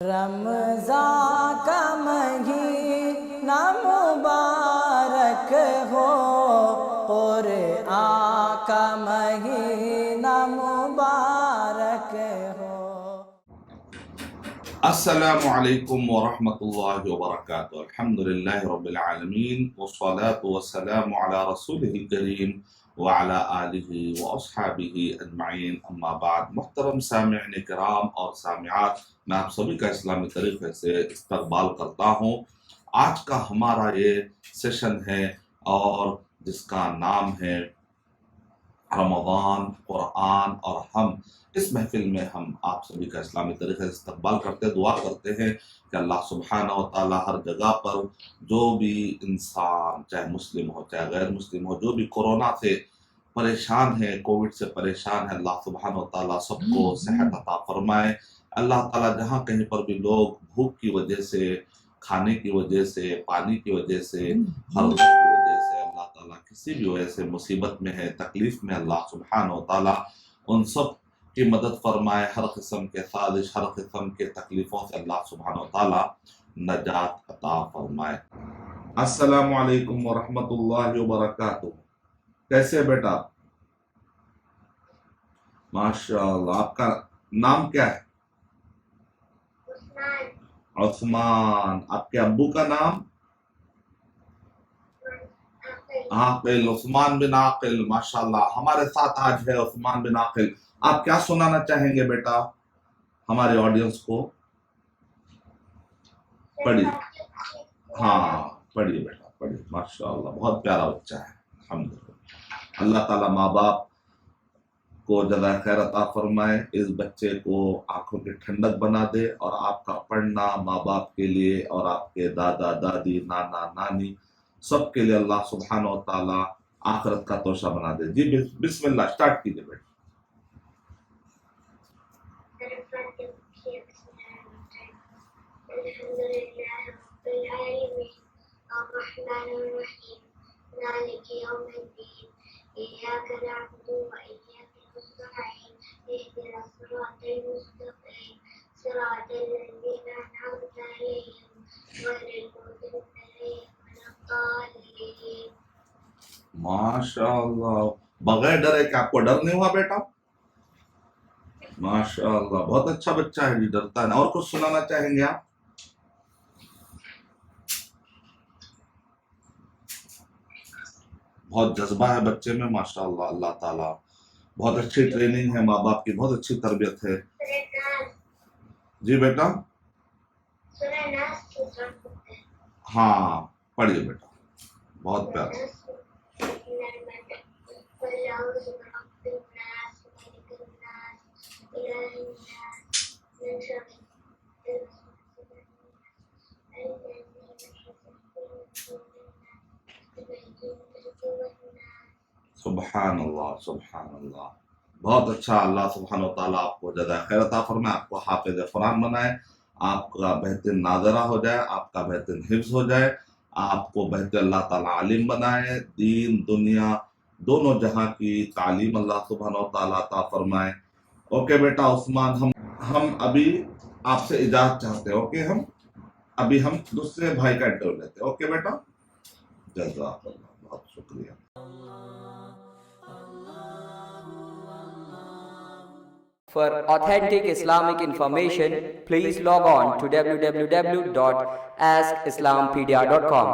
رمضان کا مہینہ مبارک ہو، قرآن کا مہینہ مبارک ہو۔ السلام علیکم ورحمۃ اللہ وبرکاتہ۔ الحمدللہ رب العالمین والصلاة والسلام علی رسولہ الکریم وعلی آلہ واصحابہ اجمعین، اما بعد۔ محترم سامعین کرام اور سامعات، میں آپ سبھی کا اسلامی طریقے سے استقبال کرتا ہوں۔ آج کا ہمارا یہ سیشن ہے اور جس کا نام ہے رمضان، قرآن اور ہم۔ اس محفل میں ہم آپ سبھی کا اسلامی طریقے سے استقبال کرتے، دعا کرتے ہیں کہ اللہ سبحانہ و تعالی ہر جگہ پر جو بھی انسان، چاہے مسلم ہو چاہے غیر مسلم ہو، جو بھی کورونا سے پریشان ہے، کووڈ سے پریشان ہے، اللہ سبحانہ و تعالی سب کو صحت عطا فرمائے۔ اللہ تعالی جہاں کہیں پر بھی لوگ بھوک کی وجہ سے، کھانے کی وجہ سے، پانی کی وجہ سے، ہر کی وجہ سے، اللہ تعالیٰ کسی بھی وجہ سے مصیبت میں ہے، تکلیف میں، اللہ سبحانہ و تعالیٰ ان سب کی مدد فرمائے۔ ہر قسم کے سازش، ہر قسم کے تکلیفوں سے اللہ سبحانہ و تعالیٰ نجات عطا فرمائے۔ السلام علیکم ورحمۃ اللہ وبرکاتہ۔ کیسے بیٹا؟ ماشاء اللہ۔ آپ کا نام کیا ہے؟ عثمان۔ آپ کے ابو کا نام؟ عاقل، عثمان بن عاقل، ماشاءاللہ۔ ہمارے ساتھ آج ہے عثمان بن عاقل۔ آپ کیا سنانا چاہیں گے بیٹا ہمارے آڈینس کو؟ پڑھیے۔ ہاں پڑھیے بیٹا، پڑھیے۔ ماشاءاللہ، بہت پیارا بچہ ہے، الحمدللہ۔ اللہ تعالیٰ ماں باپ کو جزائے خیر عطا فرمائے، اس بچے کو آنکھوں کی ٹھنڈک بنا دے، اور آپ کا پڑھنا ماں باپ کے لیے اور آپ کے دادا دادی، نانا نانی، سب کے لیے اللہ سبحانہ و تعالیٰ آخرت کا توشہ بنا دے۔ جی بسم اللہ، سٹارٹ کیجئے بیٹا۔ الحمدللہ رب العالمین الرحمن الرحیم مالک یوم الدین ایاک نعبد و ایاک نستعین اهدنا الصراط المستقیم صراط الذین انعمت علیہم غیر المغضوب علیہم ولا الضالین۔ ماشاءاللہ، بغیر ڈرے کہ آپ کو ڈر نہیں ہوا بیٹا؟ ماشاءاللہ، بہت اچھا بچہ ہے جی، ڈرتا ہے۔ اور کچھ سنانا چاہیں گے آپ؟ بہت جذبہ ہے بچے میں، ماشاءاللہ۔ اللہ تعالیٰ بہت اچھی ٹریننگ ہے، ماں باپ کی بہت اچھی تربیت ہے۔ جی بیٹا؟ ہاں پڑھیے بیٹا، بہت پیارا۔ سبحان اللہ، سبحان اللہ، بہت اچھا۔ اللہ سبحانہ و تعالیٰ آپ کو جزائے خیر عطا فرمائے، آپ کو حافظ قرآن بنائے، آپ کا بہترین ناظرہ ہو جائے، آپ کا بہترین حفظ ہو جائے، آپ کو بہتر اللہ تعالیٰ عالم بنائے، دین دنیا دونوں جہاں کی تعلیم اللہ سبحانہ و تعالیٰ عطا فرمائے۔ اوکے بیٹا عثمان، ہم ابھی آپ سے اجازت چاہتے ہیں۔ اوکے، ابھی ہم دوسرے بھائی کا انٹرویو لیتے ہیں۔ اوکے بیٹا، جزاک اللہ، بہت شکریہ۔ For authentic Islamic information, please log on to www.askislampedia.com.